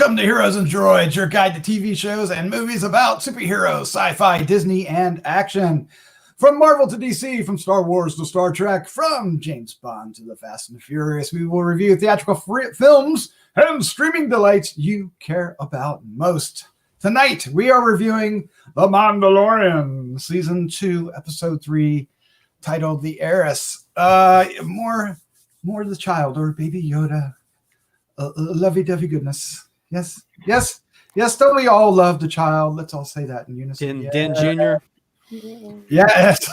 Welcome to Heroes and Droids, your guide to TV shows and movies about superheroes, sci-fi, Disney, and action. From Marvel to DC, from Star Wars to Star Trek, from James Bond to the Fast and the Furious, we will review theatrical films and streaming delights you care about most. Tonight, we are reviewing The Mandalorian, Season 2, Episode 3, titled The Heiress. More of the child, or Baby Yoda. Lovey-dovey goodness. Yes. Don't we all love the child? Let's all say that in unison. Din Jr. Yes.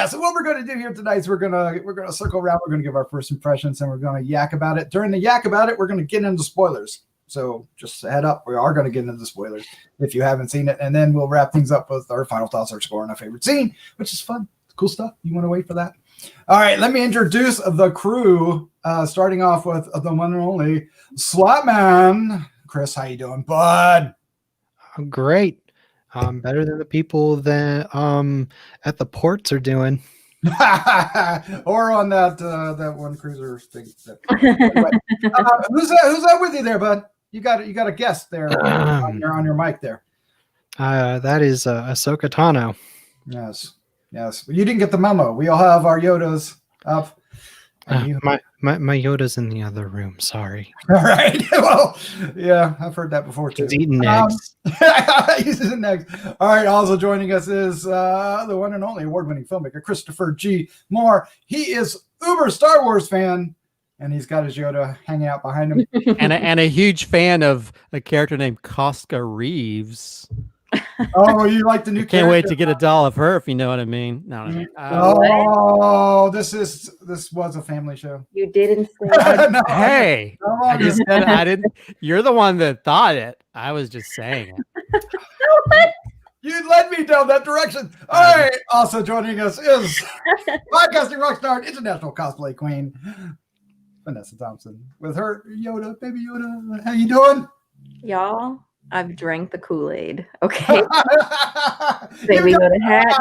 So what we're going to do here tonight is we're gonna circle around. We're gonna give our first impressions and we're gonna yak about it. During the yak about it, we're gonna get into spoilers. So just head up, we are going to get into the spoilers if you haven't seen it, and then we'll wrap things up with our final thoughts, our score, and our favorite scene, which is fun, cool stuff. You want to wait for that? All right, let me introduce the crew. Starting off with the one and only Slotman. Chris, how you doing, bud? I'm great. Better than the people that at the ports are doing. Or on that one cruiser thing. Who's that with you there, bud? You got a guest there on your mic there. That is Ahsoka Tano. Yes. Well, you didn't get the memo. We all have our Yodas up. My Yoda's in the other room. Sorry. All right. Well, yeah, I've heard that before too. He's eating eggs. He's eating eggs. All right. Also joining us is the one and only award-winning filmmaker Christopher G. Moore. He is uber Star Wars fan, and he's got his Yoda hanging out behind him. and a huge fan of a character named Koska Reeves. Oh, you like the new? Can't wait to get a doll of her, if you know what I mean. No. This was a family show. You didn't say No, hey, I just said I didn't. You're the one that thought it. I was just saying it. You led me down that direction. All right. Also joining us is podcasting rockstar and international cosplay queen, Vanessa Thompson, with her Yoda, baby Yoda. How you doing? Y'all, I've drank the Kool-Aid. Okay. Baby Yoda hat.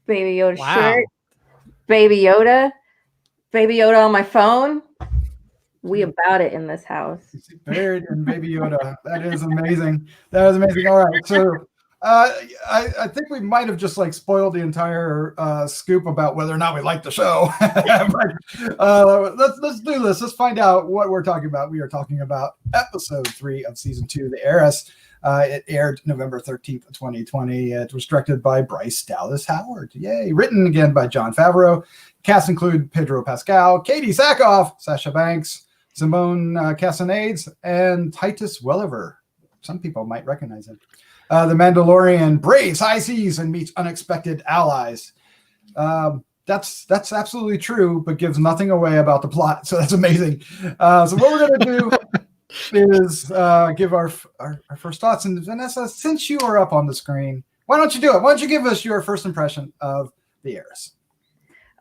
Baby Yoda shirt. Baby Yoda on my phone. We about it in this house. Buried in Baby Yoda. That is amazing. All right. So I think we might have just spoiled the entire scoop about whether or not we like the show. But, let's do this. Let's find out what we're talking about. We are talking about episode 3 of season 2, The Heiress. It aired November 13th, 2020. It was directed by Bryce Dallas Howard. Yay. Written again by Jon Favreau. Cast include Pedro Pascal, Katie Sackhoff, Sasha Banks, Simone Castanades, and Titus Welliver. Some people might recognize him. The Mandalorian braves high seas and meets unexpected allies. That's absolutely true, but gives nothing away about the plot. So that's amazing. So what we're going to do is give our first thoughts. And Vanessa, since you are up on the screen, why don't you do it? Why don't you give us your first impression of The Heiress?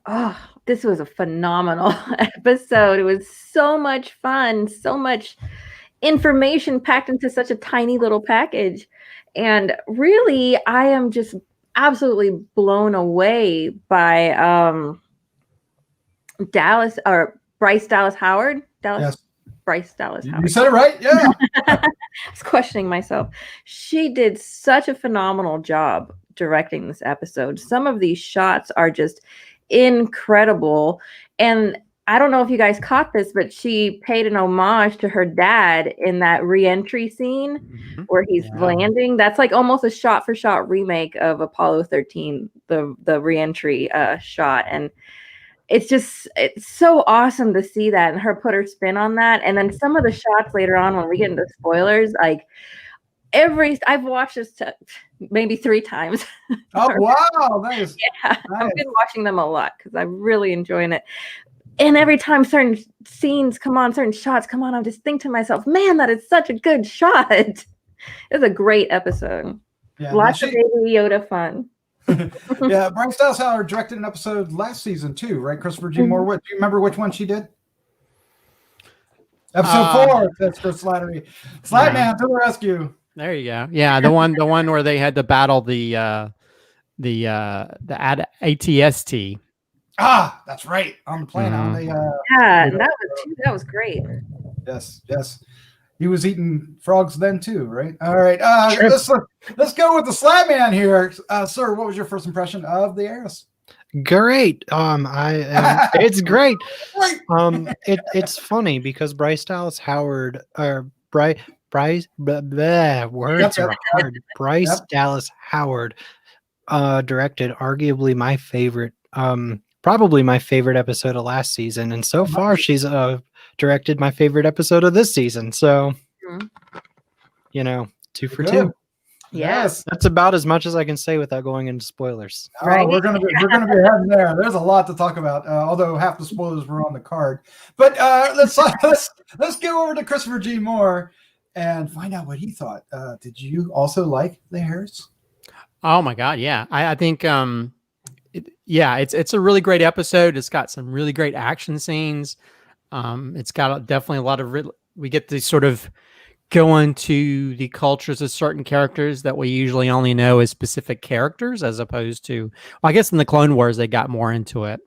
Oh, this was a phenomenal episode. It was so much fun, so much information packed into such a tiny little package. And really, I am just absolutely blown away by Bryce Dallas Howard. Yes. Bryce Dallas Howard. You said it right? Yeah. I was questioning myself. She did such a phenomenal job directing this episode. Some of these shots are just incredible. And I don't know if you guys caught this, but she paid an homage to her dad in that re-entry scene where he's landing. That's almost a shot-for-shot remake of Apollo 13, the re-entry shot. And it's so awesome to see that and her put her spin on that. And then some of the shots later on when we get into spoilers, I've watched this maybe 3 times. Oh, wow. Nice. Yeah, nice. I've been watching them a lot because I'm really enjoying it. And every time certain scenes come on, certain shots come on, I just think to myself, man, that is such a good shot. It was a great episode. Yeah, lots of Baby Yoda fun. Yeah, Bryce Dallas Howard directed an episode last season too, right? Christopher G. Moore. Do you remember which one she did? Episode 4. That's for Slattery. Slatman to the rescue. There you go. Yeah, the one where they had to battle the ATST. Ah, that's right. On the plane. Yeah, that was great. Yes. He was eating frogs then too, right? All right. Shrimp. Let's go with the Slap Man here, sir. What was your first impression of the Heiress? Great. It's great. Great. It's funny because Bryce Dallas Howard or Bryce words Yep. are hard. Bryce Yep. Dallas Howard directed arguably my favorite, probably my favorite episode of last season, and so far she's directed my favorite episode of this season. So, Mhm. 2 for Good. 2. Yes. That's about as much as I can say without going into spoilers. Right. We're gonna be heading there. There's a lot to talk about. Although half the spoilers were on the card, but let's go over to Christopher G. Moore and find out what he thought. Did you also like the Heiress? Oh my God, yeah. I think it's a really great episode. It's got some really great action scenes. It's got definitely a lot of we get to sort of go into the cultures of certain characters that we usually only know as specific characters, as opposed to, well, I guess in the Clone Wars they got more into it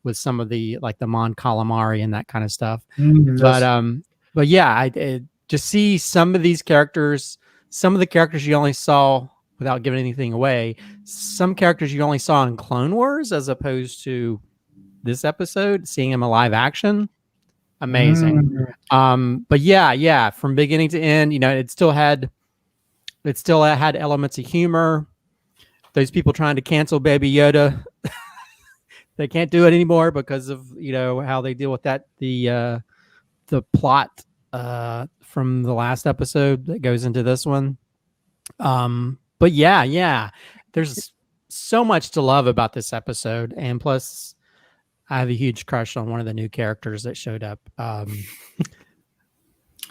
with some of the like the Mon Calamari and that kind of stuff. But yeah, I just see some of these characters, some of the characters you only saw, without giving anything away, some characters you only saw in Clone Wars, as opposed to this episode, seeing them in live action. Amazing. But yeah, from beginning to end, it still had elements of humor. Those people trying to cancel Baby Yoda, they can't do it anymore because of how they deal with that, the plot from the last episode that goes into this one. But yeah, there's so much to love about this episode, and plus I have a huge crush on one of the new characters that showed up.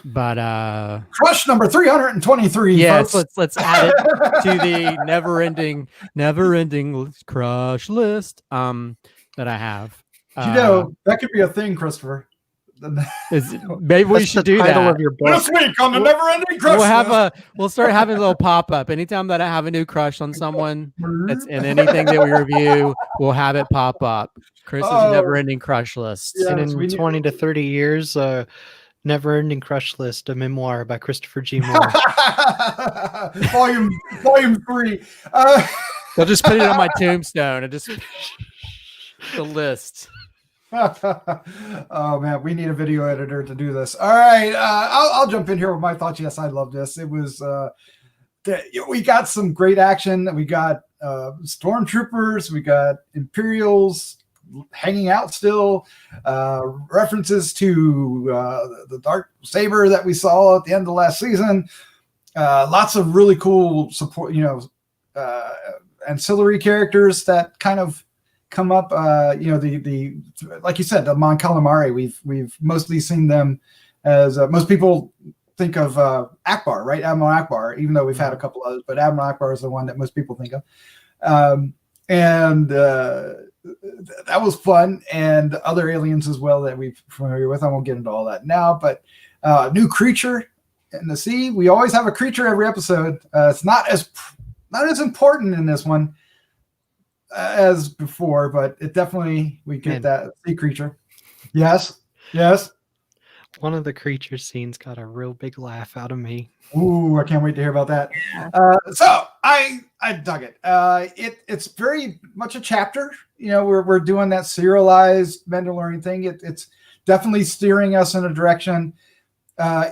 But crush number 323. Yeah, folks. let's add it to the never ending crush list that I have. That could be a thing, Christopher. Maybe we should do title that of your book. This week on the never-ending crush. We'll start having a little pop-up. Anytime that I have a new crush on someone that's in anything that we review, we'll have it pop up. Chris's never-ending crush list. Yeah. And Yes, in 20 to 30 years, Never-Ending Crush List, a memoir by Christopher G. Moore. volume 3. I'll just put it on my tombstone and just the list. Oh man, we need a video editor to do this. All right, I'll jump in here with my thoughts. Yes, I love this. It was we got some great action. We got stormtroopers, we got Imperials hanging out still, references to the dark saber that we saw at the end of last season. Lots of really cool support, ancillary characters that kind of come up. The like you said, the Mon Calamari. We've mostly seen them as most people think of Akbar, right? Admiral Akbar, even though we've had a couple others, but Admiral Akbar is the one that most people think of. And that was fun, and other aliens as well that we're familiar with. I won't get into all that now, but new creature in the sea. We always have a creature every episode. It's not as important in this one as before, but it definitely, we get that sea creature. Yes. One of the creature scenes got a real big laugh out of me. Ooh, I can't wait to hear about that. So I dug it. It's very much a chapter. We're doing that serialized Mandalorian thing. It's definitely steering us in a direction.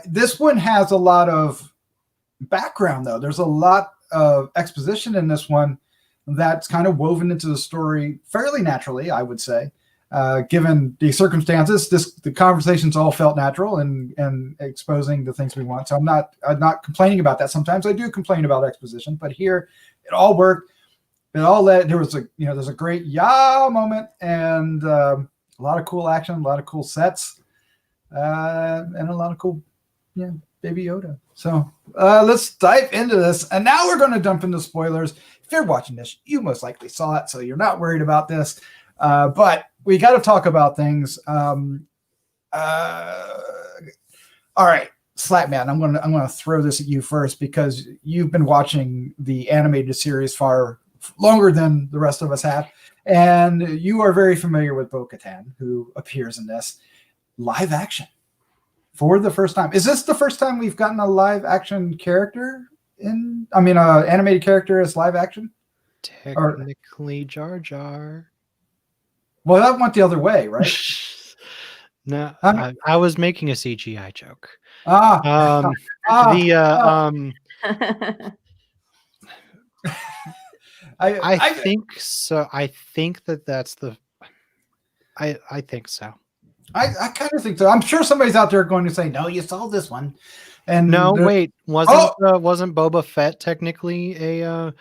This one has a lot of background, though. There's a lot of exposition in this one that's kind of woven into the story fairly naturally, I would say. Given the circumstances, the conversations all felt natural and exposing the things we want. So I'm not complaining about that. Sometimes I do complain about exposition, but here it all worked. It all led. There's a great moment and a lot of cool action, a lot of cool sets, and a lot of cool, Baby Yoda. So let's dive into this. And now we're going to jump into spoilers. If you're watching this, you most likely saw it, so you're not worried about this. But we got to talk about things. All right, Slapman, I'm gonna throw this at you first because you've been watching the animated series far longer than the rest of us have, and you are very familiar with Bo-Katan, who appears in this live action. for the first time. Is this the first time we've gotten a live action character animated character as live action? Technically, Jar Jar. Well, that went the other way, right? No, I was making a CGI joke. I think so. I think that's the. I think so. I kind of think so. I'm sure somebody's out there going to say, "No, you saw this one." And no, wait, wasn't Boba Fett technically a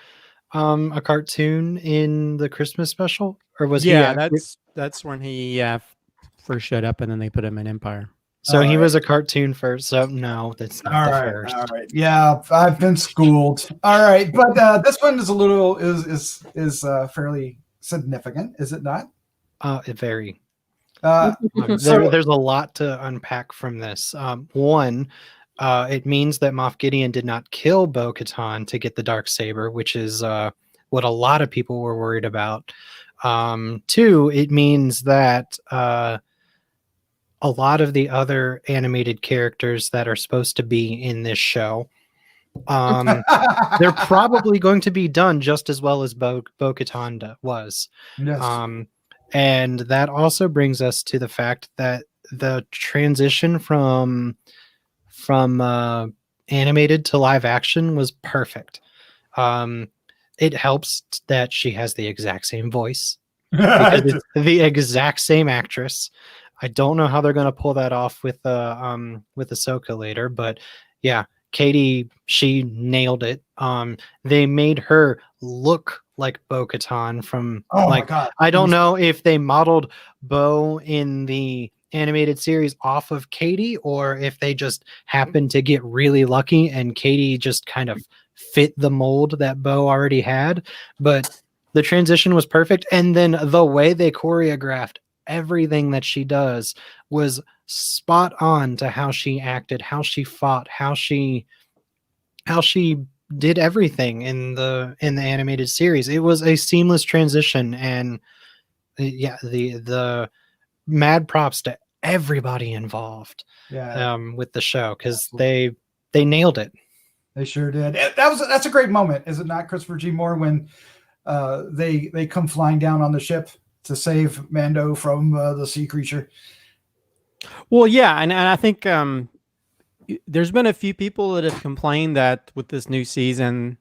cartoon in the Christmas special, or was he? Yeah, that's when he first showed up, and then they put him in Empire. So he was a cartoon first. So no, that's not the first. All right. Yeah, I've been schooled. All right, but this one is a little is fairly significant, is it not? Very. There's a lot to unpack from this. One, it means that Moff Gideon did not kill Bo-Katan to get the Darksaber, which is what a lot of people were worried about. Two, it means that a lot of the other animated characters that are supposed to be in this show, they're probably going to be done just as well as Bo-Katan was. Yes. And that also brings us to the fact that the transition from animated to live action was perfect. It helps that she has the exact same voice because it's the exact same actress. I don't know how they're going to pull that off with Ahsoka later, but yeah, Katie, she nailed it. They made her look like Bo-Katan from my God. I don't know if they modeled Bo in the animated series off of Katie or if they just happened to get really lucky and Katie just kind of fit the mold that Bo already had. But the transition was perfect. And then the way they choreographed everything that she does was spot on to how she acted, how she fought, how she did everything in the animated series. It was a seamless transition, and yeah, the mad props to everybody involved with the show because they nailed it. They sure did. That's a great moment, is it not, Christopher G. Moore, when they come flying down on the ship to save Mando from the sea creature? Well, yeah, and I think there's been a few people that have complained that with this new season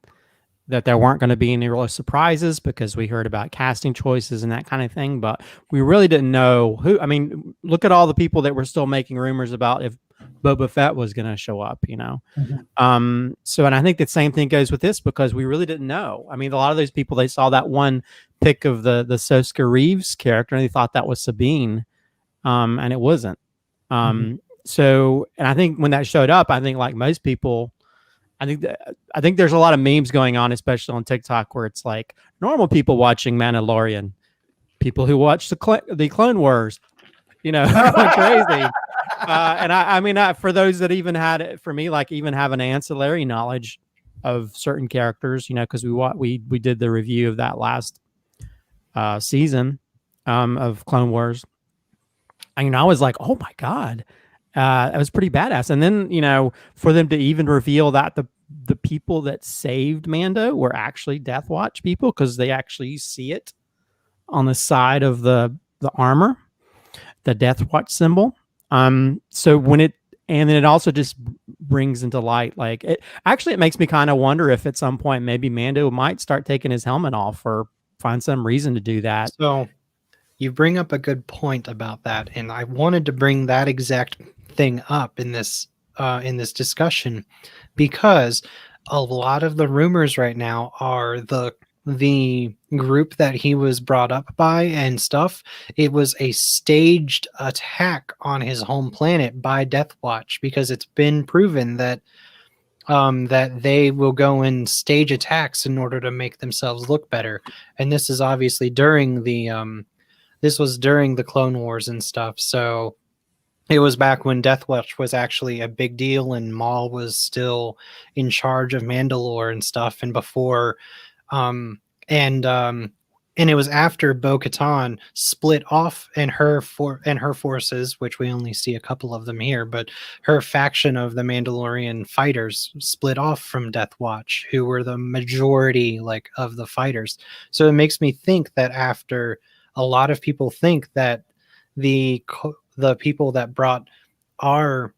that there weren't going to be any real surprises because we heard about casting choices and that kind of thing, but we really didn't know who. I mean, look at all the people that were still making rumors about if Boba Fett was going to show up, you know? Mm-hmm. So, and I think the same thing goes with this because we really didn't know. I mean, a lot of those people, they saw that one pic of the Soska Reeves character and they thought that was Sabine, and it wasn't. So, and I think when that showed up, I think like most people, I think there's a lot of memes going on, especially on TikTok, where it's like normal people watching Mandalorian, people who watch the Clone Wars, you know, going crazy. And I mean, for those that even had it, for me, like even have an ancillary knowledge of certain characters, you know, because we did the review of that last season of Clone Wars. I mean, I was like, oh my God. It was pretty badass. And then, you know, for them to even reveal that the people that saved Mando were actually Death Watch people because they actually see it on the side of the armor, the Death Watch symbol. So and then it also just brings into light, like it makes me kind of wonder if at some point maybe Mando might start taking his helmet off or find some reason to do that. So you bring up a good point about that. And I wanted to bring that exact thing up in this discussion because a lot of the rumors right now are the group that he was brought up by and stuff. It was a staged attack on his home planet by Death Watch because it's been proven that that they will go and stage attacks in order to make themselves look better. And this is obviously during the Clone Wars and stuff. So it was back when Death Watch was actually a big deal and Maul was still in charge of Mandalore and stuff. And before, and it was after Bo-Katan split off and her forces, which we only see a couple of them here, but her faction of the Mandalorian fighters split off from Death Watch, who were the majority like of the fighters. So it makes me think that after a lot of people think that the people that brought our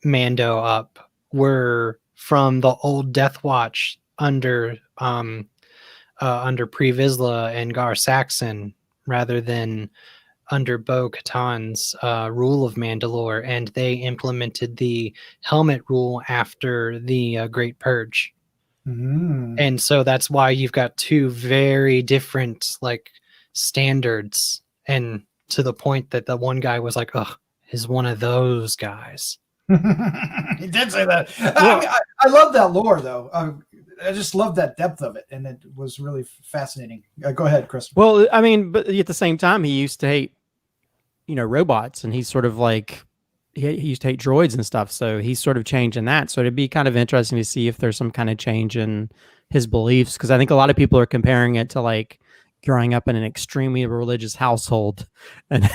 Mando up were from the old Death Watch under Pre Vizsla and Gar Saxon, rather than under Bo-Katan's rule of Mandalore, and they implemented the helmet rule after the Great Purge. And so that's why you've got two very different like standards, and to the point that the one guy was like, "Ugh, is one of those guys." He did say that. I love that lore, though. I just love that depth of it, and it was really fascinating. Go ahead, Chris. Well, I mean, but at the same time, he used to hate, robots, and he's sort of like he used to hate droids and stuff. So he's sort of changing that. So it'd be kind of interesting to see if there's some kind of change in his beliefs, because I think a lot of people are comparing it to like growing up in an extremely religious household, and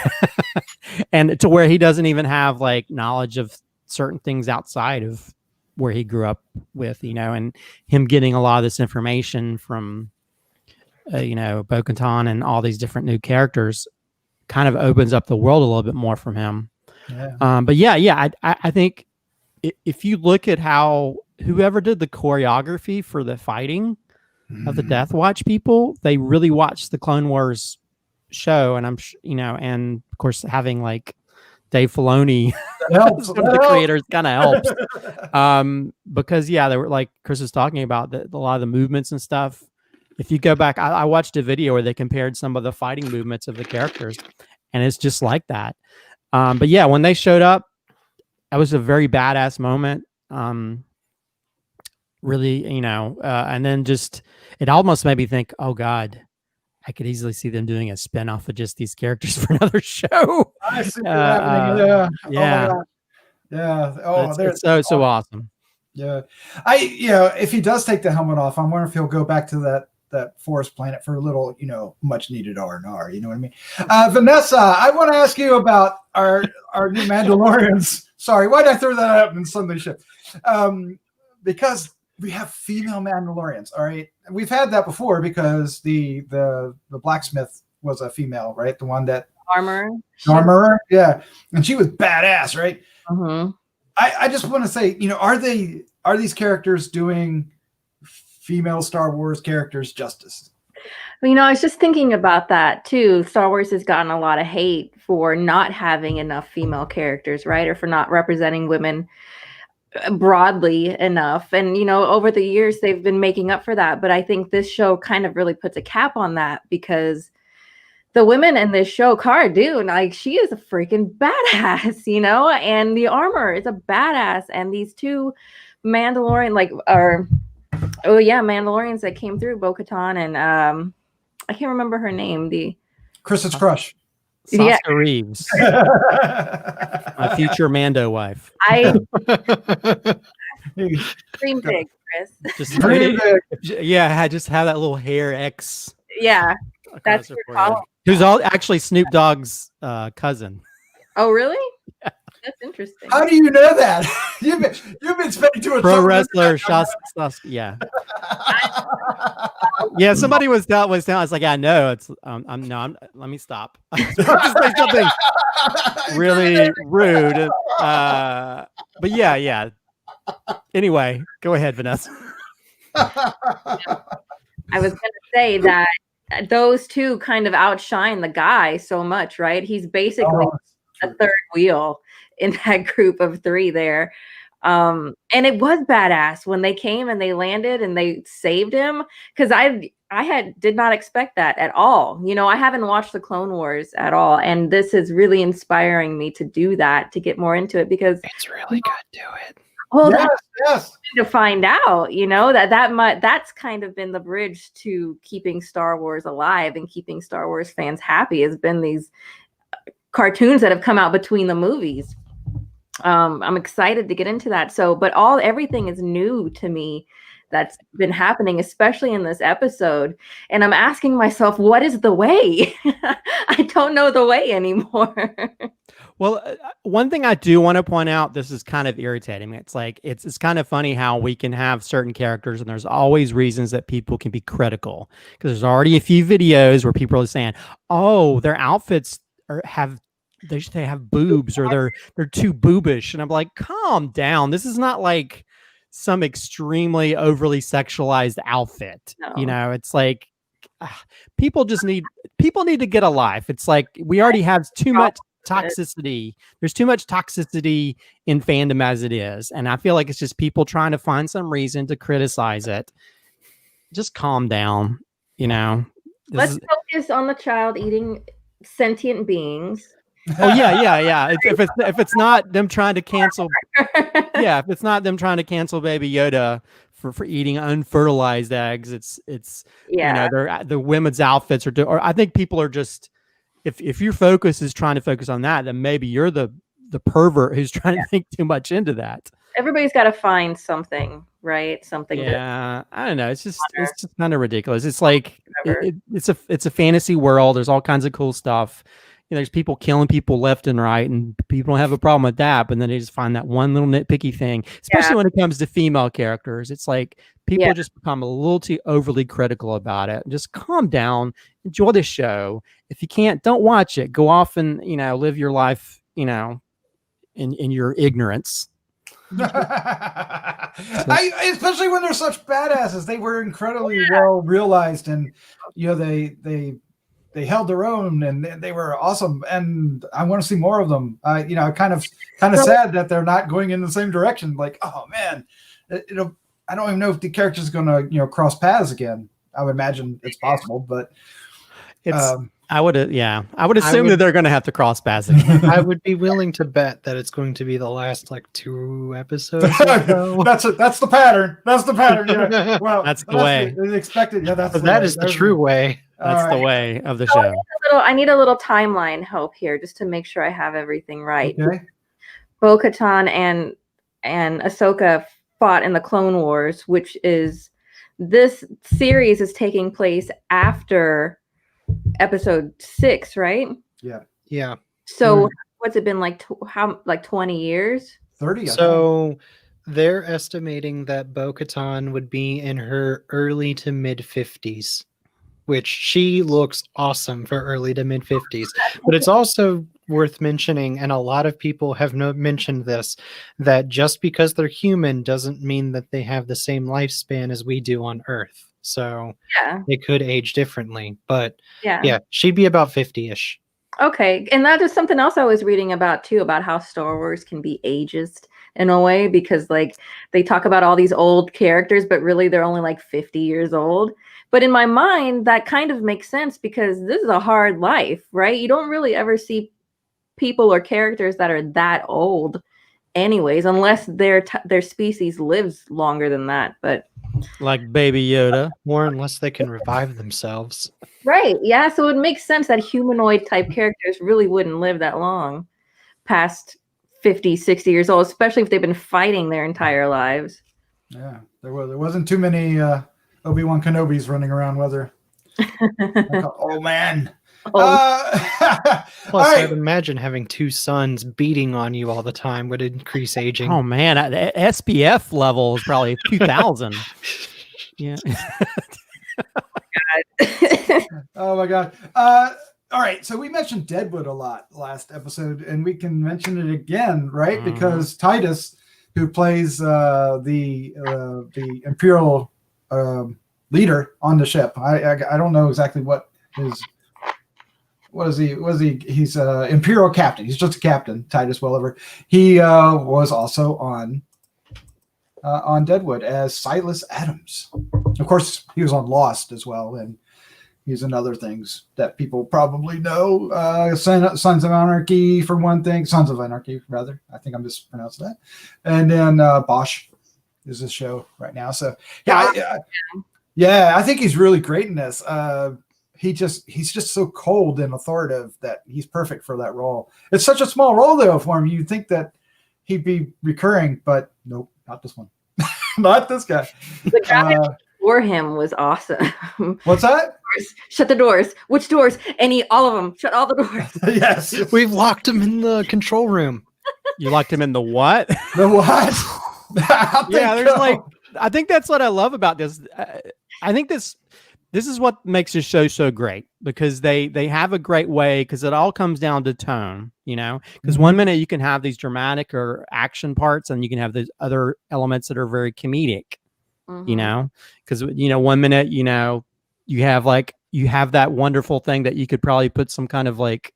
and to where he doesn't even have like knowledge of certain things outside of where he grew up with, and him getting a lot of this information from, Bo-Katan and all these different new characters kind of opens up the world a little bit more from him. Yeah. But I think if you look at how whoever did the choreography for the fighting of the Death Watch people, they really watched the Clone Wars show, and and of course having like Dave Filoni, helps. one of the creators, kind of helps. Because they were like Chris was talking about a lot of the movements and stuff. If you go back, I watched a video where they compared some of the fighting movements of the characters, and it's just like that. But yeah, when they showed up, that was a very badass moment. Really, and then just it almost made me think, oh God, I could easily see them doing a spin-off of just these characters for another show. I see that happening. Yeah. Oh yeah. Oh, it's so awesome. Yeah. If he does take the helmet off, I wonder if he'll go back to that forest planet for a little, much needed R&R. You know what I mean? Vanessa, I want to ask you about our new Mandalorians. Sorry, why did I throw that up in Sunday shift? Because we have female Mandalorians. All right, we've had that before because the blacksmith was a female, right? The one that armorer, yeah, and she was badass, right? Mm-hmm. I just want to say, are these characters doing female Star Wars characters justice? I was just thinking about that too. Star Wars has gotten a lot of hate for not having enough female characters, right? Or for not representing women broadly enough. And, over the years, they've been making up for that. But I think this show kind of really puts a cap on that, because the women in this show, Cara Dune, like, she is a freaking badass, and the armor is a badass. And these two Mandalorian, Mandalorians that came through, Bo-Katan and I can't remember her name. Chris's crush. Sasha Reeves. My future Mando wife. Dream big, Chris. Just dream big. Yeah, just have that little hair X. Yeah, that's your column. Who's actually Snoop Dogg's cousin. Oh, really? Yeah. That's interesting. How do you know that? You've been spending too much pro wrestler. Yeah. Yeah, somebody was telling. I was like, I know it's. Let me stop. Say something really rude. But yeah. Anyway, go ahead, Vanessa. I was going to say that those two kind of outshine the guy so much, right? He's basically a third wheel in that group of three there. And it was badass when they came and they landed and they saved him, because I did not expect that at all. I haven't watched the Clone Wars at all, and this is really inspiring me to do that, to get more into it, because it's really good. Do it. Well, yes. To find out, that's kind of been the bridge to keeping Star Wars alive and keeping Star Wars fans happy, has been these cartoons that have come out between the movies. I'm excited to get into that. So, but everything is new to me that's been happening, especially in this episode. And I'm asking myself, what is the way? I don't know the way anymore. Well, one thing I do want to point out, this is kind of irritating. It's like, it's kind of funny how we can have certain characters and there's always reasons that people can be critical, because there's already a few videos where people are saying, oh, their outfits they have boobs, or they're too boobish. And I'm like, calm down. This is not like some extremely overly sexualized outfit. No. You know, it's like people need to get a life. It's like we already have too much toxicity. There's too much toxicity in fandom as it is. And I feel like it's just people trying to find some reason to criticize it. Just calm down, you know. Let's focus on the child eating sentient beings. Oh yeah. If it's not them trying to cancel, if it's not them trying to cancel Baby Yoda for eating unfertilized eggs, it's you know, the women's outfits or I think people are just, if your focus is trying to focus on that, then maybe you're the pervert who's trying to think too much into that. Everybody's got to find something, right? Something. Yeah, I don't know. It's just kind of ridiculous. It's like it's a fantasy world. There's all kinds of cool stuff. You know, there's people killing people left and right, and people don't have a problem with that. But then they just find that one little nitpicky thing, especially when it comes to female characters. It's like people just become a little too overly critical about it. Just calm down, enjoy the show. If you can't, don't watch it. Go off and, you know, live your life, you know, in your ignorance. Especially when they're such badasses. They were incredibly well realized, and you know, they held their own, and they were awesome. And I want to see more of them. You know, kind of sad that they're not going in the same direction. Like, oh man, I don't even know if the character's going to, you know, cross paths again. I would imagine it's possible, but I would assume that they're going to have to cross paths again. I would be willing to bet that it's going to be the last like 2 episodes. That's the pattern. That's the pattern. Yeah. Well, that's the way. Expected. Yeah, that is the true way. That's the way of the show. I need a little timeline help here just to make sure I have everything right. Okay. Bo-Katan and Ahsoka fought in the Clone Wars, which is, this series is taking place after episode 6, right? Yeah. So what's it been like? Like 20 years? 30. So they're estimating that Bo-Katan would be in her early to mid 50s, which she looks awesome for early to mid 50s. But it's also worth mentioning, and a lot of people have mentioned this, that just because they're human doesn't mean that they have the same lifespan as we do on Earth. So they could age differently. But yeah, she'd be about 50-ish. Okay. And that is something else I was reading about too, about how Star Wars can be ageist in a way, because like they talk about all these old characters, but really they're only like 50 years old. But in my mind, that kind of makes sense, because this is a hard life, right? You don't really ever see people or characters that are that old anyways, unless their species lives longer than that. But like Baby Yoda, or unless they can revive themselves. Right. Yeah. So it makes sense that humanoid type characters really wouldn't live that long past 50, 60 years old, especially if they've been fighting their entire lives. Yeah. There wasn't too many Obi-Wan Kenobis running around, was there? Oh man. Plus, I'd imagine having 2 sons beating on you all the time would increase aging. Oh man, the SPF level is probably 2,000. Yeah. Oh my god. All right, so we mentioned Deadwood a lot last episode, and we can mention it again, right? Mm-hmm. Because Titus, who plays the Imperial leader on the ship, I don't know exactly what his. What is he? He's an Imperial captain. He's just a captain, Titus Welliver. He was also on Deadwood as Silas Adams. Of course, he was on Lost as well, and he's in other things that people probably know. Sons of Anarchy, for one thing. Sons of Anarchy, rather. I think I'm mispronouncing that. And then Bosch is this show right now. So, yeah, I think he's really great in this. He's just so cold and authoritative that he's perfect for that role. It's such a small role though for him. You'd think that he'd be recurring, but nope, not this one. Not this guy. The guy before him was awesome. What's that? Shut the doors. Which doors? All of them. Shut all the doors. Yes. We've locked him in the control room. You locked him in the what? The what? Yeah, there's like, I think that's what I love about this. I think this is what makes this show so great, because they have a great way, because it all comes down to tone, because one minute you can have these dramatic or action parts, and you can have these other elements that are very comedic, because, 1 minute, you have that wonderful thing that you could probably put some kind of like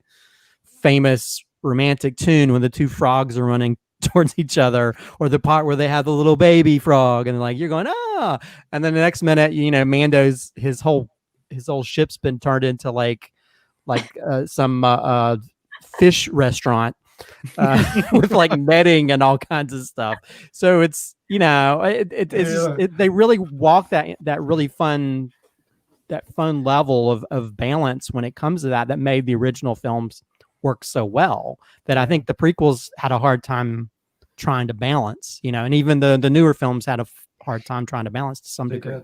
famous romantic tune when the two frogs are running towards each other, or the part where they have the little baby frog, and like you're going, and then the next minute, Mando's his whole ship's been turned into like some fish restaurant with like netting and all kinds of stuff. So it's they really walk that really fun level of balance when it comes to that made the original films work so well, that I think the prequels had a hard time trying to balance, and even the newer films had a hard time trying to balance to some degree.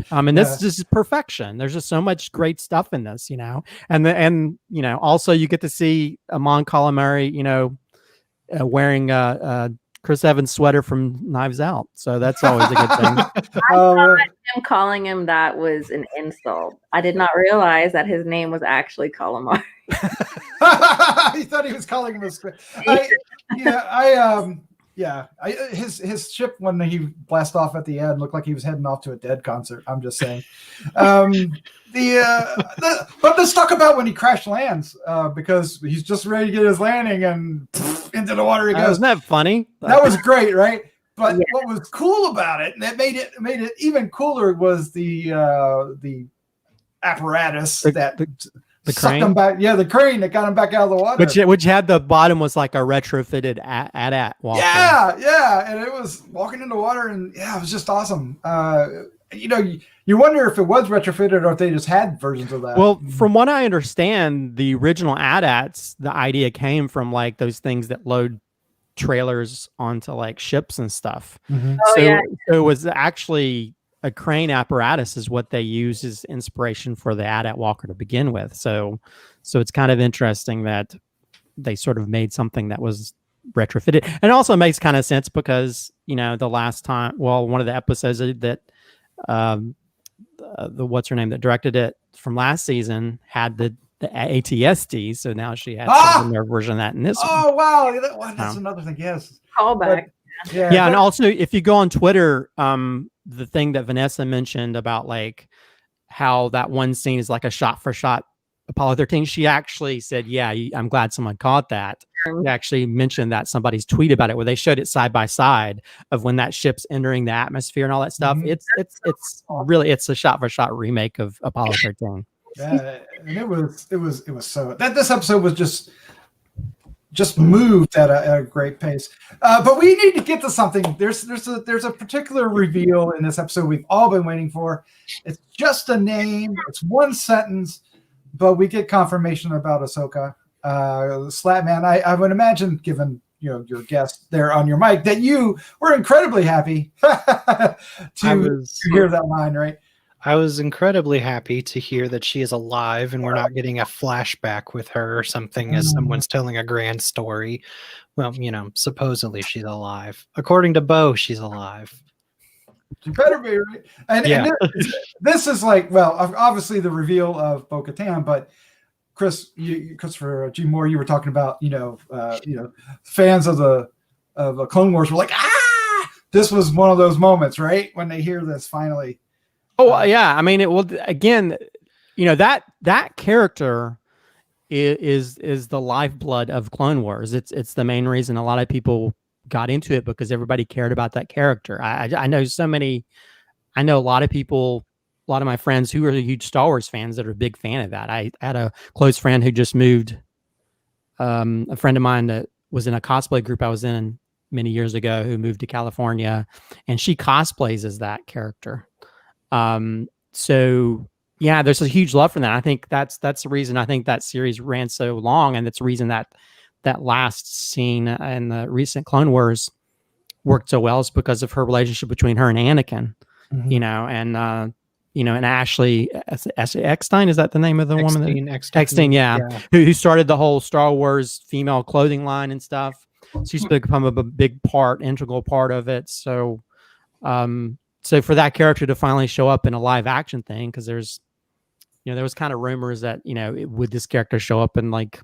And this is perfection. There's just so much great stuff in this, and also you get to see Amon Calamari, wearing Chris Evans sweater from Knives Out, so that's always a good thing. I thought him calling him that was an insult. I did not realize that his name was actually Calamari. He thought he was calling him his ship, when he blasted off at the end, looked like he was heading off to a Dead concert. I'm just saying. But let's talk about when he crash lands, because he's just ready to get his landing, and into the water he goes. Isn't that funny? That was great, right? But what was cool about it, and that made it even cooler, was the apparatus the sucked crane? him back. Yeah, the crane that got him back out of the water. Which had the bottom was like a retrofitted AT-AT walker. Yeah, and it was walking in the water, and it was just awesome. You wonder if it was retrofitted, or if they just had versions of that. Well, from what I understand, the original AT-ATs, the idea came from like those things that load trailers onto like ships and stuff. Mm-hmm. So it was actually a crane apparatus is what they use as inspiration for the AT-AT walker to begin with. So it's kind of interesting that they sort of made something that was retrofitted. And it also makes kind of sense because, the last time, one of the episodes that the what's her name that directed it from last season had the ATSD, so now she had their version of that in this one. Oh wow, that's another thing. Yes, callback. Yeah, and also if you go on Twitter, the thing that Vanessa mentioned about like how that one scene is like a shot for shot Apollo 13, she actually said, I'm glad someone caught that. They actually mentioned that somebody's tweet about it, where they showed it side by side of when that ship's entering the atmosphere and all that stuff. Mm-hmm. It's really a shot for shot remake of Apollo 13. Yeah, and it was so that this episode was just moved at a great pace. But we need to get to something. There's a particular reveal in this episode we've all been waiting for. It's just a name. It's one sentence, but we get confirmation about Ahsoka. Slatman, I would imagine, given your guest there on your mic, that you were incredibly happy to hear that line, right? I was incredibly happy to hear that she is alive and we're not getting a flashback with her or something as someone's telling a grand story. Well, supposedly she's alive. According to Bo, she's alive. She better be, right? And this is like, obviously the reveal of Bo-Katan, but Christopher G. Moore, you were talking about, fans of the Clone Wars were like, this was one of those moments, right? When they hear this finally. Oh yeah, I mean, it will again. That character is the lifeblood of Clone Wars. It's the main reason a lot of people got into it, because everybody cared about that character. I know a lot of people, a lot of my friends who are huge Star Wars fans that are a big fan of that. I had a close friend who just moved. A friend of mine that was in a cosplay group I was in many years ago who moved to California, and she cosplays as that character. So yeah, there's a huge love for that. I think that's the reason I think that series ran so long, and that's the reason that last scene in the recent Clone Wars worked so well is because of her relationship between her and Anakin, Mhm. you know, and Ashley Eckstein, is that the name of the woman? Eckstein, yeah. Who started the whole Star Wars female clothing line and stuff. She's become a big integral part of it. So, so for that character to finally show up in a live action thing, because there was kind of rumors that, would this character show up in like,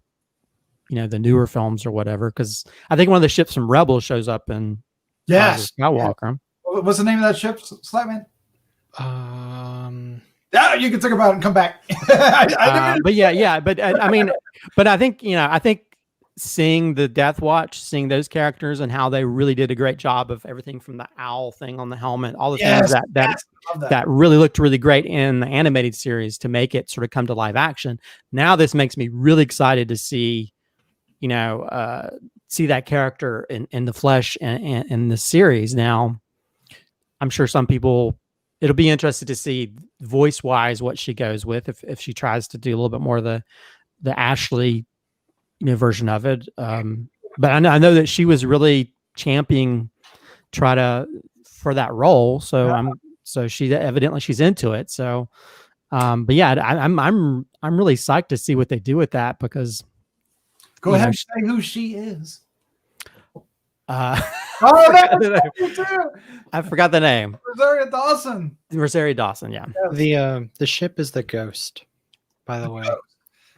the newer films or whatever? Because I think one of the ships from Rebels shows up in Skywalker. Yeah. What's the name of that ship, Slatman? You can think about it and come back. But I think seeing the Death Watch, seeing those characters and how they really did a great job of everything from the owl thing on the helmet, all the things that really looked really great in the animated series to make it sort of come to live action. Now this makes me really excited to see, see that character in the flesh and in the series. Now, I'm sure some people, it'll be interesting to see voice wise what she goes with if she tries to do a little bit more of the Ashley version of it. But I know that she was really championing for that role. So she's into it. So, but yeah, I'm really psyched to see what they do with that, because go ahead and say who she is. I forgot the name. Rosario Dawson. Yeah. The ship is the Ghost, by the way.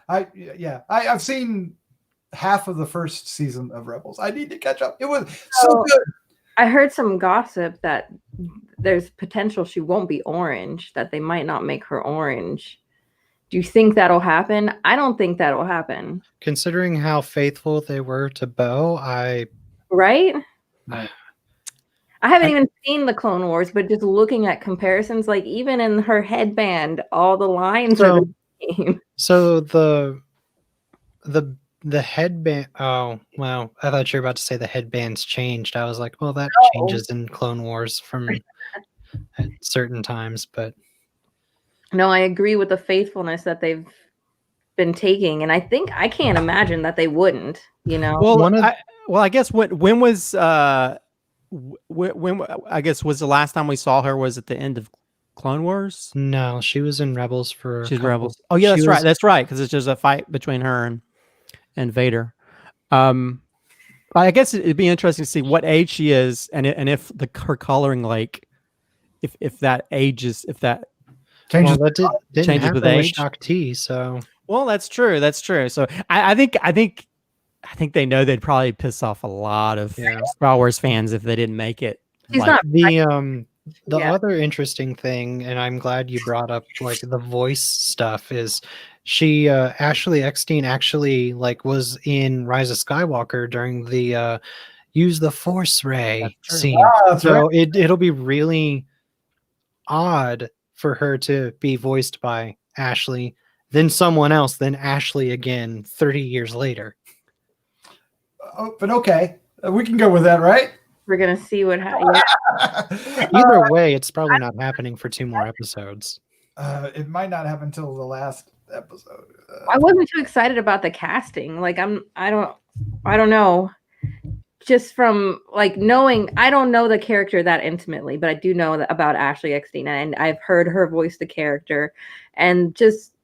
I've seen half of the first season of Rebels. I need to catch up. It was so good. I heard some gossip that there's potential she won't be orange, that they might not make her orange. Do you think that'll happen? I don't think that'll happen. Considering how faithful they were to Bo, Right? I haven't even seen the Clone Wars, but just looking at comparisons, like even in her headband, all the lines are the same. So the headband. Oh, well, I thought you were about to say the headbands changed. I was like, well, that changes in Clone Wars from at certain times, but no, I agree with the faithfulness that they've been taking, and I can't imagine that they wouldn't. Well, I guess when was when I guess was the last time we saw her? Was at the end of Clone Wars? No, she was in Rebels for. She's Rebels. Oh yeah, that's right. Because it's just a fight between her and Vader. I guess it'd be interesting to see what age she is, and if her coloring, like, if that ages, if that changes, didn't changes with age. Shakti, so. Well, that's true. So I think they know they'd probably piss off a lot of Star Wars fans if they didn't make it. The other interesting thing, and I'm glad you brought up like the voice stuff, is she Ashley Eckstein actually was in Rise of Skywalker during the use the Force Ray scene. So it'll be really odd for her to be voiced by Ashley, then someone else, then Ashley again 30 years later. Oh, but okay, we can go with that, right? We're gonna see what happens. Either way, it's probably not happening for 2 more episodes. It might not happen until the last episode. I wasn't too excited about the casting. Like I don't know. Just from knowing, I don't know the character that intimately, but I do know about Ashley Eckstein, and I've heard her voice the character, and just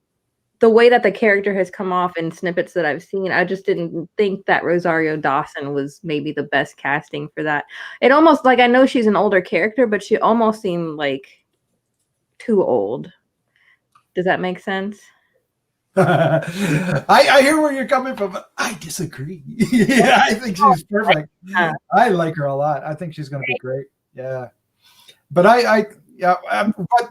the way that the character has come off in snippets that I've seen, I just didn't think that Rosario Dawson was maybe the best casting for that. It almost I know she's an older character, but she almost seemed too old. Does that make sense? I hear where you're coming from, but I disagree. Yeah, I think she's perfect. I like her a lot. I think she's going to be great. Yeah, but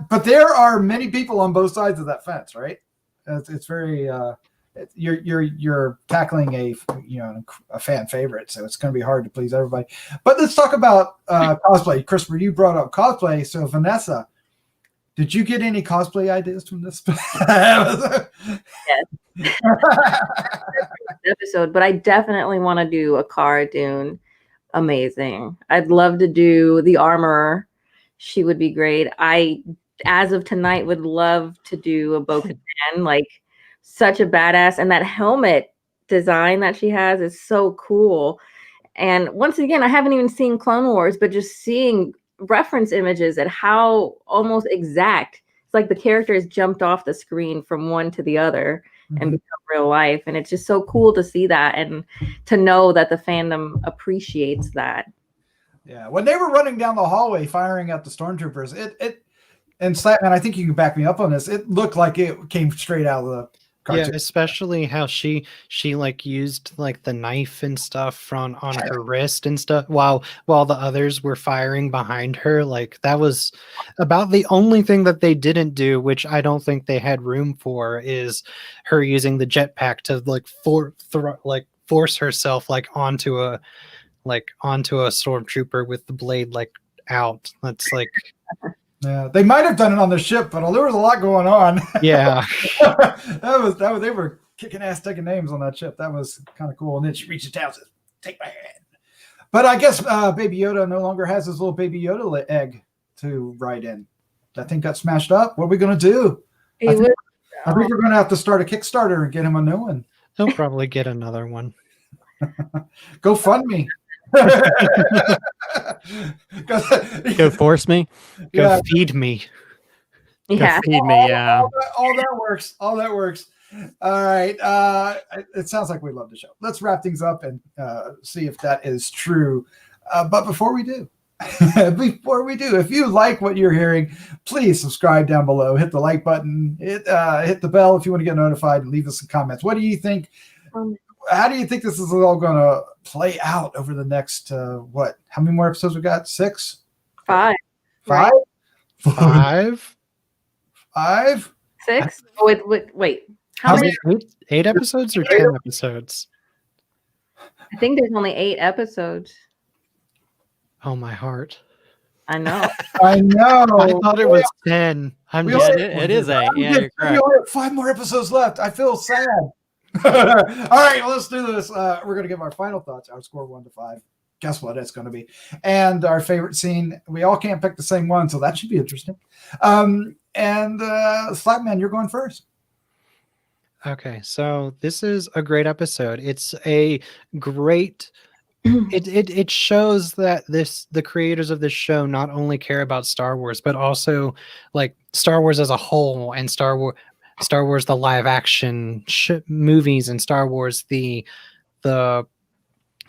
but there are many people on both sides of that fence, right? It's very you're tackling a fan favorite, so it's going to be hard to please everybody. But let's talk about cosplay. Christopher, you brought up cosplay, so Vanessa, did you get any cosplay ideas from this yes. episode? But I definitely want to do a Cara Dune. Amazing. I'd love to do the Armorer. She would be great. As of tonight, would love to do a Bo-Katan, such a badass, and that helmet design that she has is so cool. And once again, I haven't even seen Clone Wars, but just seeing reference images at how almost exact it's like the characters jumped off the screen from one to the other and become real life. And it's just so cool to see that and to know that the fandom appreciates that. Yeah, when they were running down the hallway firing at the stormtroopers, it and Slatman, I think you can back me up on this. It looked like it came straight out of the cartoon. Yeah, especially how she like used like the knife and stuff on her wrist and stuff while the others were firing behind her. Like that was about the only thing that they didn't do, which I don't think they had room for, is her using the jetpack to like force herself like onto a stormtrooper with the blade like out. That's like, yeah, they might have done it on the ship, but there was a lot going on. yeah. that was they were kicking ass, taking names on that ship. That was kind of cool. And then she reaches down and says, "Take my hand." But I guess Baby Yoda no longer has his little Baby Yoda egg to ride in. That thing got smashed up. What are we gonna do? I think we're gonna have to start a Kickstarter and get him a new one. He'll probably get another one. Go fund me. Go force me. Go feed me. Yeah. Go feed me. Yeah. All that works. All that works. All right. It sounds like we love the show. Let's wrap things up and see if that is true. But before we do, if you like what you're hearing, please subscribe down below. Hit the like button. Hit the bell if you want to get notified, and leave us some comments. What do you think? How do you think this is all going to play out over the next what? How many more episodes we got? 6? 5. 5? Right? 5? 6? Wait. How many? 8 episodes or 10 episodes? I think there's only 8 episodes. Oh, my heart. I know. I know. I thought it was 10. It is 8. Yeah, you're correct. We only have 5 more episodes left. I feel sad. All right, well, let's do this. We're going to give our final thoughts, our score 1 to 5. Guess what it's going to be. And our favorite scene. We all can't pick the same one, so that should be interesting. And Slapman, you're going first. Okay, so this is a great episode. It's a great... It shows that the creators of this show not only care about Star Wars, but also like Star Wars as a whole, and Star Wars the live action movies, and Star Wars the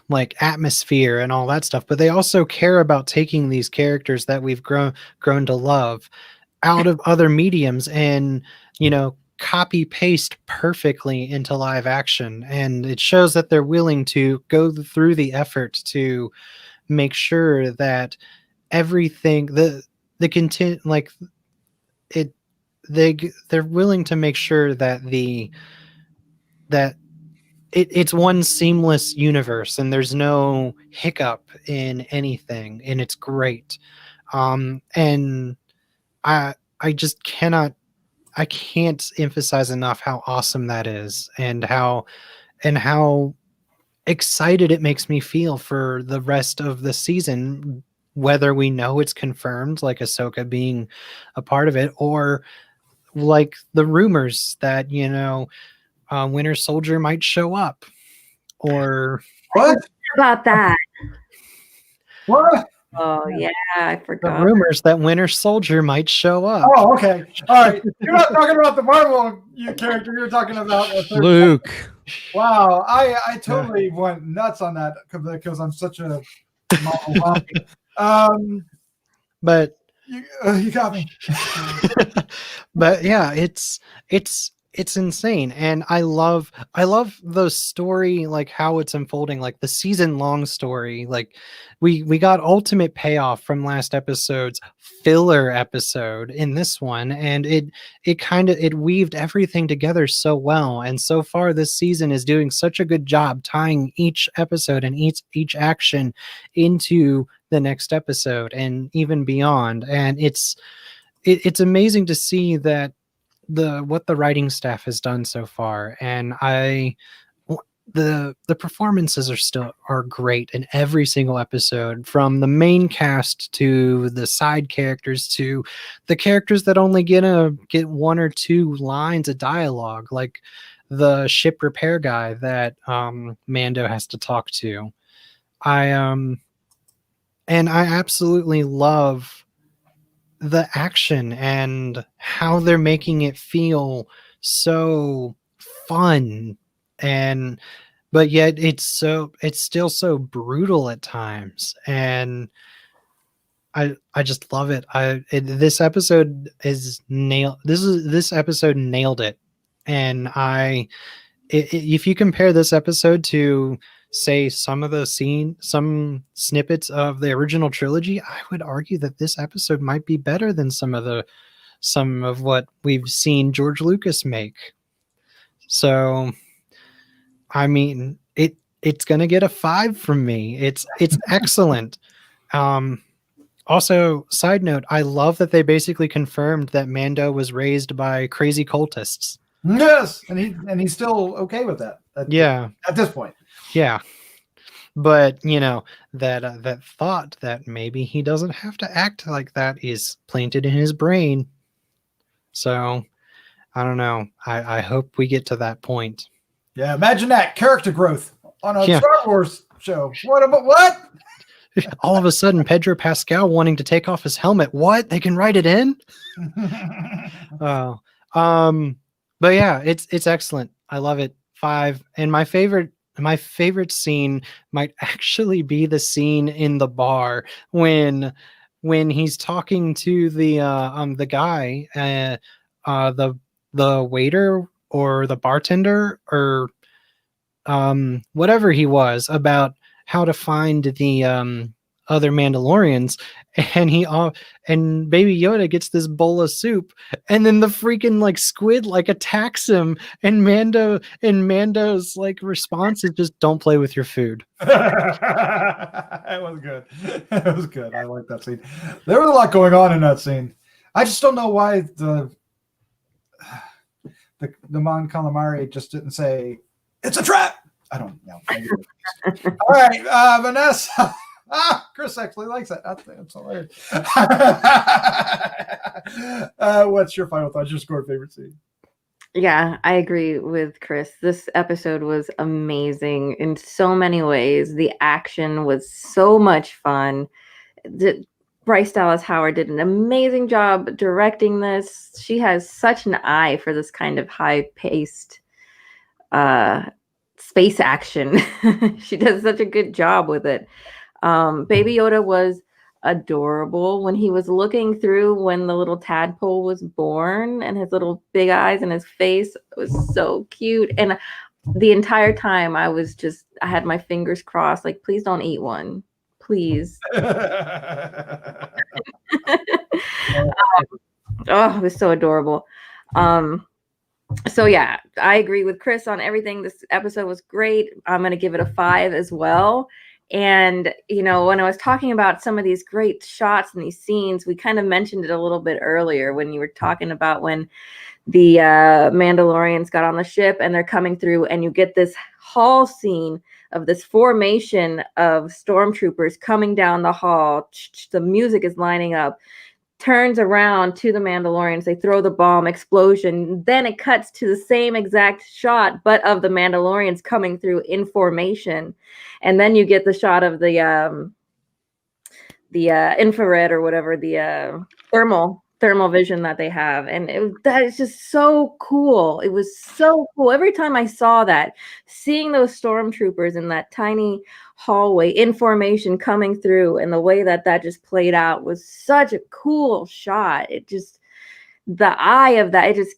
like atmosphere and all that stuff. But they also care about taking these characters that we've grown to love out of other mediums and copy paste perfectly into live action. And it shows that they're willing to go through the effort to make sure that everything the content, like it, they're willing to make sure that it's one seamless universe and there's no hiccup in anything, and it's great. And I just I can't emphasize enough how awesome that is, and how excited it makes me feel for the rest of the season, whether we know it's confirmed, like Ahsoka being a part of it, or like the rumors that, Winter Soldier might show up, or What? About that. What? Oh, yeah, I the forgot. rumors that Winter Soldier might show up. Oh, okay. All right. You're not talking about the Marvel character. You're talking about a third. Luke. Wow. I totally went nuts on that because I'm such a Marvel wonky. But you got me. but yeah, it's insane, and I love the story, like how it's unfolding, like the season-long story. Like we got ultimate payoff from last episode's filler episode in this one, and it weaved everything together so well. And so far this season is doing such a good job tying each episode and each action into the next episode and even beyond. And it's amazing to see that what the writing staff has done so far. And the performances are great in every single episode, from the main cast to the side characters to the characters that only get 1 or 2 lines of dialogue, like the ship repair guy that Mando has to talk to. And I absolutely love the action and how they're making it feel so fun, and but yet it's still so brutal at times, and I just love it. This episode this episode nailed it. And if you compare this episode to, say, some snippets of the original trilogy, I would argue that this episode might be better than some of what we've seen George Lucas make. So, I mean, it's gonna get a 5 from me. It's excellent. Also, side note, I love that they basically confirmed that Mando was raised by crazy cultists. Yes, and he's still okay with that. Yeah. At this point. Yeah. But, that thought that maybe he doesn't have to act like that is planted in his brain. So, I don't know. I hope we get to that point. Yeah, imagine that character growth on a Star Wars show. What? All of a sudden, Pedro Pascal wanting to take off his helmet. What? They can write it in? Oh, but yeah, it's excellent. I love it. 5. And my favorite scene might actually be the scene in the bar when he's talking to the guy, the waiter or the bartender or whatever he was, about how to find the other Mandalorians, and Baby Yoda gets this bowl of soup, and then the freaking squid attacks him, and Mando's response is just, "Don't play with your food." It was good. It was good. I like that scene. There was a lot going on in that scene. I just don't know why the Mon Calamari just didn't say, "It's a trap." I don't know. All right, Vanessa. Chris actually likes that. That's hilarious. What's your final thoughts? Your score favorite scene? Yeah, I agree with Chris. This episode was amazing in so many ways. The action was so much fun. Bryce Dallas Howard did an amazing job directing this. She has such an eye for this kind of high-paced space action. She does such a good job with it. Baby Yoda was adorable when he was looking through when the little tadpole was born, and his little big eyes and his face was so cute. And the entire time I had my fingers crossed, please don't eat one, please. Oh, it was so adorable. So yeah, I agree with Chris on everything. This episode was great. I'm going to give it a 5 as well. And, when I was talking about some of these great shots and these scenes, we kind of mentioned it a little bit earlier when you were talking about when the Mandalorians got on the ship and they're coming through, and you get this hall scene of this formation of stormtroopers coming down the hall. The music is lining up. Turns around to the Mandalorians, they throw the bomb, explosion, then it cuts to the same exact shot, but of the Mandalorians coming through in formation. And then you get the shot of the infrared or whatever, the thermal vision that they have. And that is just so cool. It was so cool. Every time I saw that, seeing those stormtroopers in that tiny hallway in formation coming through, and the way that just played out was such a cool shot. The eye of that, it just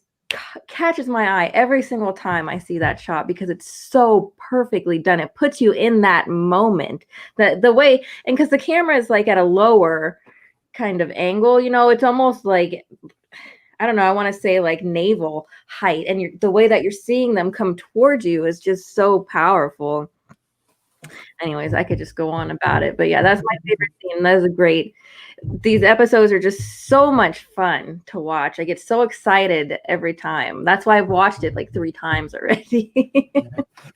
catches my eye every single time I see that shot, because it's so perfectly done. It puts you in that moment, the way, and because the camera is at a lower kind of angle, it's almost I don't know, I want to say naval height, and the way that you're seeing them come towards you is just so powerful. Anyways, I could just go on about it, but yeah, that's my favorite scene. That is these episodes are just so much fun to watch. I get so excited every time. That's why I've watched it 3 times already.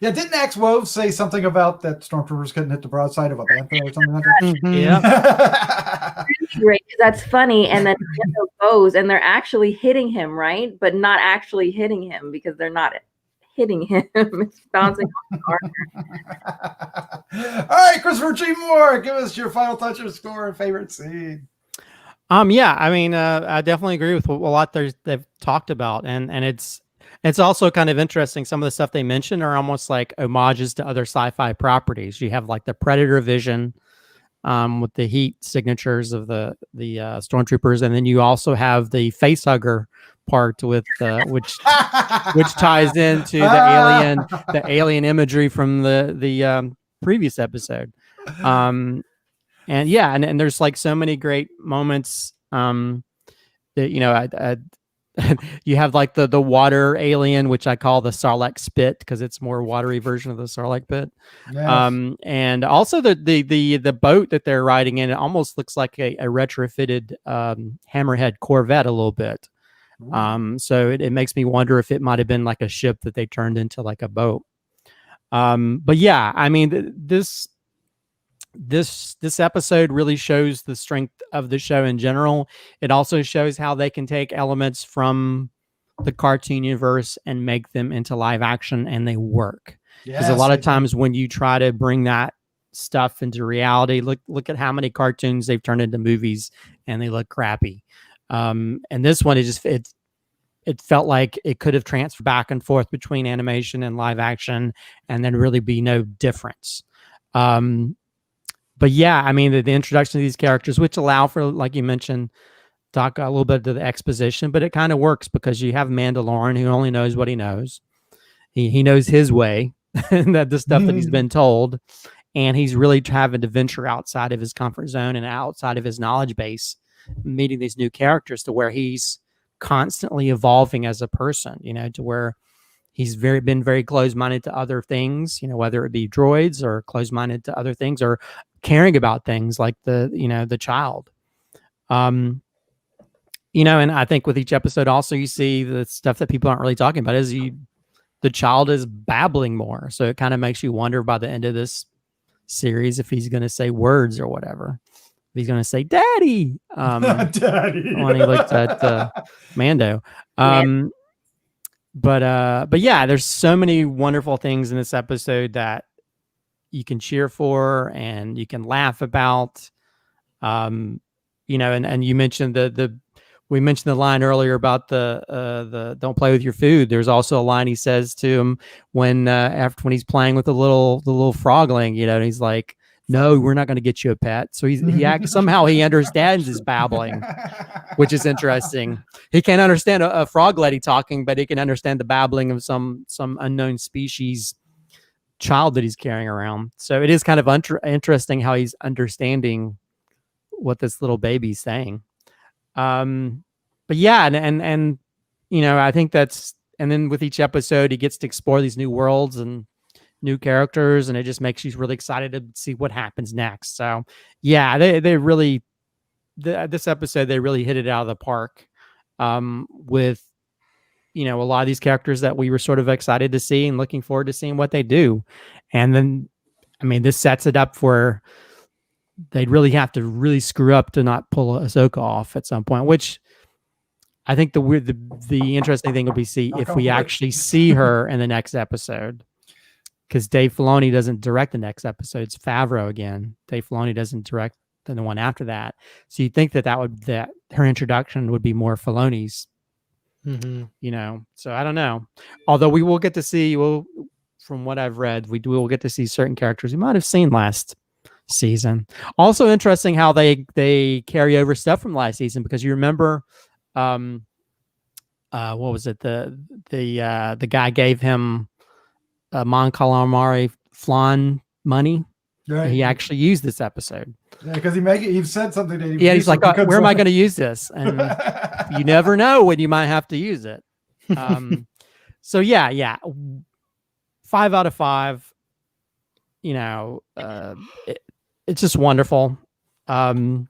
Yeah, didn't Axe Wove say something about that stormtroopers couldn't hit the broadside of a bantha or something like that? Mm-hmm. Yeah. Really great. That's funny. And then Mando goes and they're actually hitting him, right? But not actually hitting him, because they're not hitting him. It's bouncing off All right, Christopher G. Moore, give us your final touch of score and favorite scene. Yeah, I mean, I definitely agree with a lot they've talked about, and it's also kind of interesting. Some of the stuff they mentioned are almost like homages to other sci-fi properties. You have like the Predator vision, with the heat signatures of the stormtroopers, and then you also have the facehugger part with which ties into the alien imagery from the previous episode. And yeah, and there's like so many great moments that you have like the water alien, which I call the Sarlacc spit because it's more watery version of the Sarlacc pit. Yes. And also the boat that they're riding in, it almost looks like a retrofitted Hammerhead Corvette a little bit. So it makes me wonder if it might have been like a ship that they turned into like a boat. But yeah, I mean, this episode really shows the strength of the show in general. It also shows how they can take elements from the cartoon universe and make them into live action, and they work. Because a lot of times when you try to bring that stuff into reality, look at how many cartoons they've turned into movies and they look crappy. And this one, it felt like it could have transferred back and forth between animation and live action and then really be no difference. But yeah, I mean, the introduction of these characters, which allow for, like you mentioned, talk a little bit to the exposition, but it kind of works because you have Mandalorian who only knows what he knows. He knows his way, and that the stuff that he's been told, and he's really having to venture outside of his comfort zone and outside of his knowledge base, meeting these new characters to where he's constantly evolving as a person, to where he's been very closed-minded to other things, whether it be droids or closed-minded to other things or caring about things like the child. And I think with each episode also you see the stuff that people aren't really talking about is the child is babbling more. So it kind of makes you wonder by the end of this series if he's going to say words or whatever. If he's going to say daddy, Daddy. when he looked at Mando. But yeah, there's so many wonderful things in this episode that you can cheer for and you can laugh about. And you mentioned we mentioned the line earlier about the don't play with your food. There's also a line he says to him when he's playing with the little frogling, and he's like, no, we're not going to get you a pet. So somehow he understands his babbling, which is interesting. He can't understand a Froglady talking, but he can understand the babbling of some unknown species child that he's carrying around. So it is kind of interesting how he's understanding what this little baby's saying. But yeah, and I think that's, and then with each episode he gets to explore these new worlds and new characters, and it just makes you really excited to see what happens next. So yeah, they really this episode they really hit it out of the park with a lot of these characters that we were sort of excited to see and looking forward to seeing what they do. And then I mean, this sets it up for they'd really have to really screw up to not pull Ahsoka off at some point, which I think the interesting thing will be if we actually see her in the next episode. Because Dave Filoni doesn't direct the next episode. It's Favreau again. Dave Filoni doesn't direct the one after that. So you'd think that her introduction would be more Filoni's, So I don't know. Although we will get to see, from what I've read, we will get to see certain characters we might have seen last season. Also interesting how they carry over stuff from last season, because you remember, what was it? The guy gave him Mon Calamari flan money. Right. He actually used this episode. Yeah, because he said something to him. Yeah, he's like, where am I going to use this? And you never know when you might have to use it. So yeah. 5 out of 5. It's just wonderful. And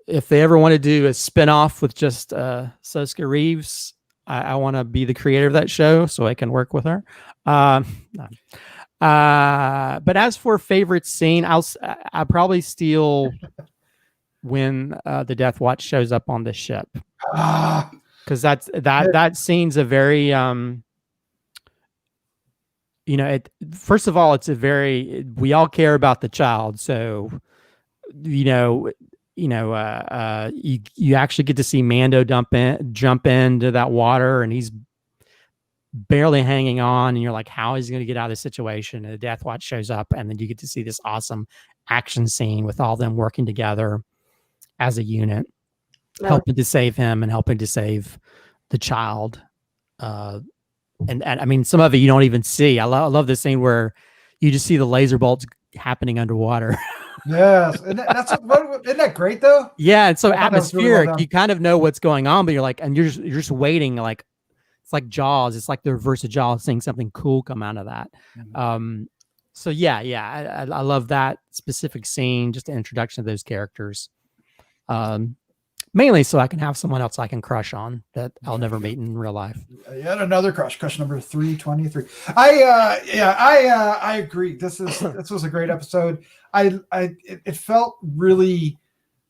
if they ever want to do a spinoff with just Soska Reeves, I want to be the creator of that show so I can work with her. But as for favorite scene, I'll probably steal when the Death Watch shows up on the ship, because that scene's a very first of all, we all care about the child. So, you actually get to see Mando jump into that water, and he's barely hanging on, and you're like, how is he going to get out of this situation? And the Death Watch shows up, and then you get to see this awesome action scene with all them working together as a unit, helping to save him and helping to save the child. And I mean, some of it you don't even see. I love this scene where you just see the laser bolts happening underwater. Yes, and isn't that great though? Yeah, it's so I thought that was really atmospheric. well done. You kind of know what's going on, but you're like, and you're just waiting. Like it's like Jaws. It's like the reverse of Jaws, seeing something cool come out of that. So I love that specific scene, just the introduction of those characters. Mainly so I can have someone else I can crush on that I'll never meet in real life. Yet another crush number 323. I agree. This was a great episode. It felt really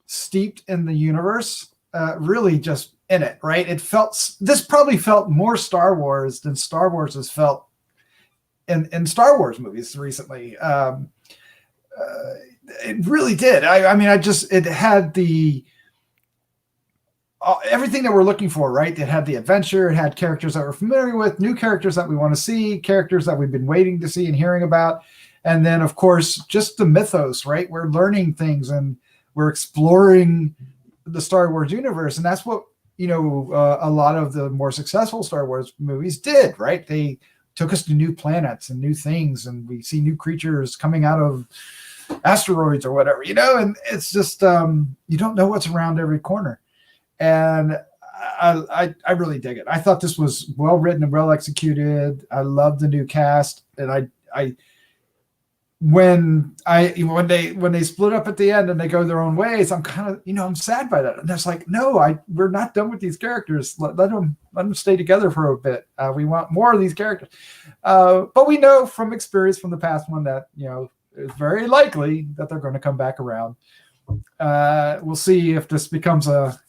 steeped in the universe, really just in it, right? This probably felt more Star Wars than Star Wars has felt in Star Wars movies recently. It really did. It had the everything that we're looking for, right? It had the adventure. It had characters that we're familiar with, new characters that we want to see, characters that we've been waiting to see and hearing about. And then, of course, just the mythos, right? We're learning things and we're exploring the Star Wars universe. And that's what, a lot of the more successful Star Wars movies did, right? They took us to new planets and new things, and we see new creatures coming out of asteroids or whatever, and it's just, you don't know what's around every corner. And I really dig it. I thought this was well written and well executed. I love the new cast, and when they split up at the end and they go their own ways, I'm kind of I'm sad by that. And it's like, no, we're not done with these characters. Let them stay together for a bit. We want more of these characters. But we know from experience from the past one that it's very likely that they're going to come back around. We'll see if this becomes a,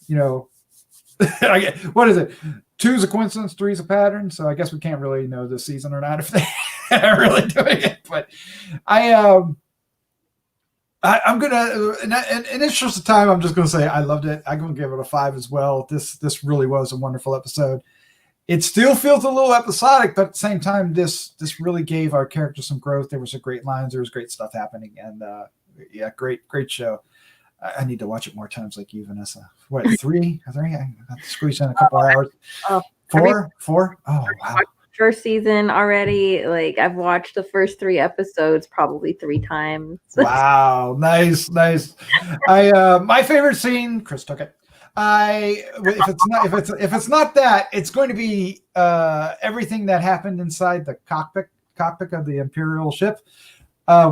what is it? 2's a coincidence, 3's a pattern. So I guess we can't really know this season or not if they are really doing it. But I'm gonna, in interest of time, I'm just gonna say I loved it. I'm gonna give it a 5 as well. This really was a wonderful episode. It still feels a little episodic, but at the same time, this really gave our characters some growth. There were some great lines. There was great stuff happening, and great show. I need to watch it more times like you, Vanessa. What, 3? I have to squeeze in a couple hours. 4? Oh, wow. First season already. Like, I've watched the first 3 episodes probably 3 times. Wow. Nice. My favorite scene, Chris took it. If it's not that, it's going to be everything that happened inside the cockpit of the Imperial ship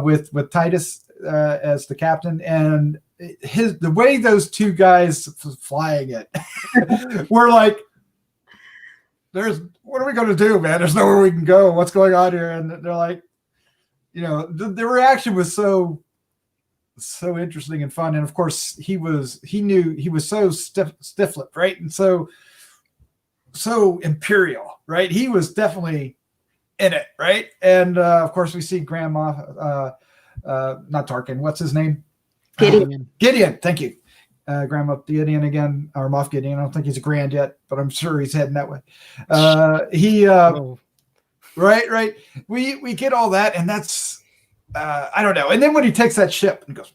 with Titus as the captain, and the way those two guys flying it we're like, what are we going to do, man? There's nowhere we can go. What's going on here? And they're like, the reaction was so interesting and fun. And of course he knew he was so stiff-lipped, right? And so Imperial, right? He was definitely in it, right? And of course we see Grandma, not Tarkin, what's his name? Gideon, thank you. Grandma Gideon again, or Moff Gideon. I don't think he's a grand yet, but I'm sure he's heading that way. Right. We get all that, and that's I don't know. And then when he takes that ship and goes,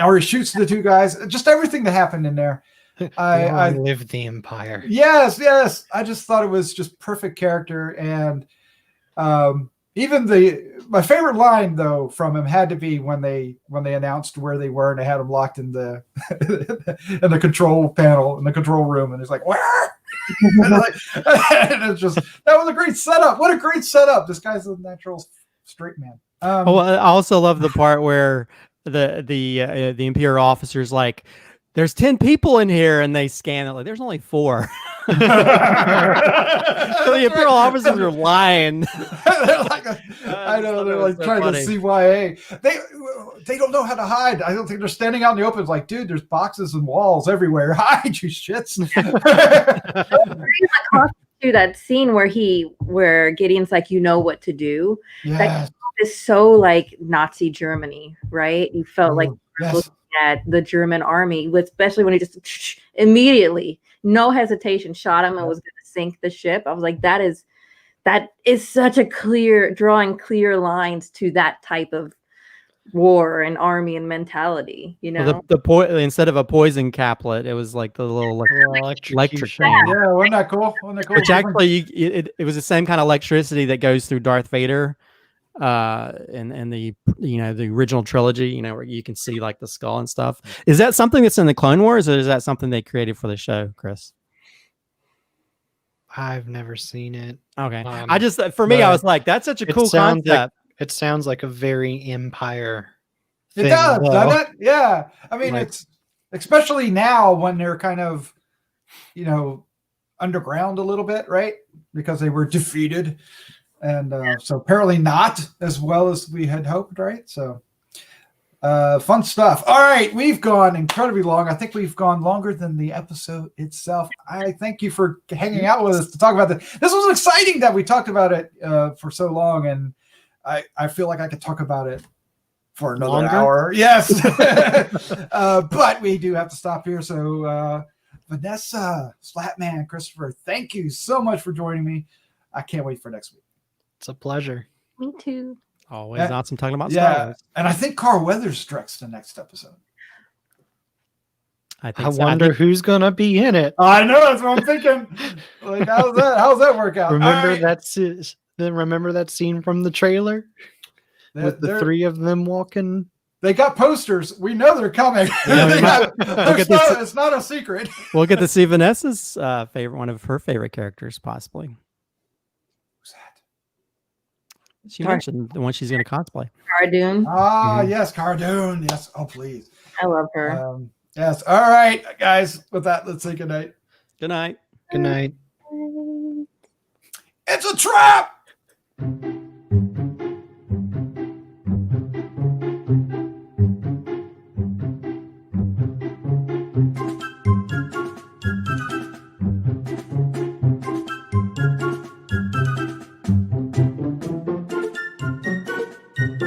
or he shoots the 2 guys, just everything that happened in there. I live the Empire. Yes. I just thought it was just perfect character, and even my favorite line though from him had to be when they announced where they were and they had him locked in the in the control panel in the control room, and he's like, where? and it's just, that was a great setup. What a great setup. This guy's a natural straight man. I also love the part where the Imperial officer's like, there's 10 people in here, and they scan it like there's only 4. So the Imperial officers are lying. They're like, I know, they're like trying to CYA. They don't know how to hide. I don't think they're standing out in the open. It's like, dude, there's boxes and walls everywhere. Hide, you shits. to that scene where Gideon's like, you know what to do. Yes. Is so like Nazi Germany, right? You felt like Yes. looking at the German army, especially when he just immediately, no hesitation, shot him and was going to sink the ship. I was like, that is such a drawing clear lines to that type of war and army and mentality, you know. Well, instead of a poison caplet, it was like the little electric thing. Yeah, wasn't that cool? Which actually, it was the same kind of electricity that goes through Darth Vader, in the the original trilogy. Where you can see like the skull and stuff. Is that something that's in the Clone Wars, or is that something they created for the show, Chris? I've never seen it. Okay, I just for me, I was like, that's such a cool concept. It sounds like a very Empire. It does, doesn't it? Yeah. I mean, it's especially now when they're kind of, underground a little bit, right? Because they were defeated. And so apparently not as well as we had hoped, right? So fun stuff. All right. We've gone incredibly long. I think we've gone longer than the episode itself. I thank you for hanging out with us to talk about this. This was exciting that we talked about it for so long. And I feel like I could talk about it for another hour. Yes. But we do have to stop here. So Vanessa, Slatman, Christopher, thank you so much for joining me. I can't wait for next week. It's a pleasure. Me too. Always awesome talking about Star Wars. And I think Carl Weathers directs the next episode. I wonder who's gonna be in it. I know, that's what I'm thinking. Like, how's that work out? Remember that scene from the trailer with the three of them walking? They got posters. We know they're coming. It's not a secret. We'll get to see Vanessa's one of her favorite characters, possibly. Who's that? She mentioned the one she's going to cosplay. Cara Dune. Yes, Cara Dune. Yes. Oh, please. I love her. Yes. All right, guys. With that, let's say good night. Good night. Good night. It's a trap.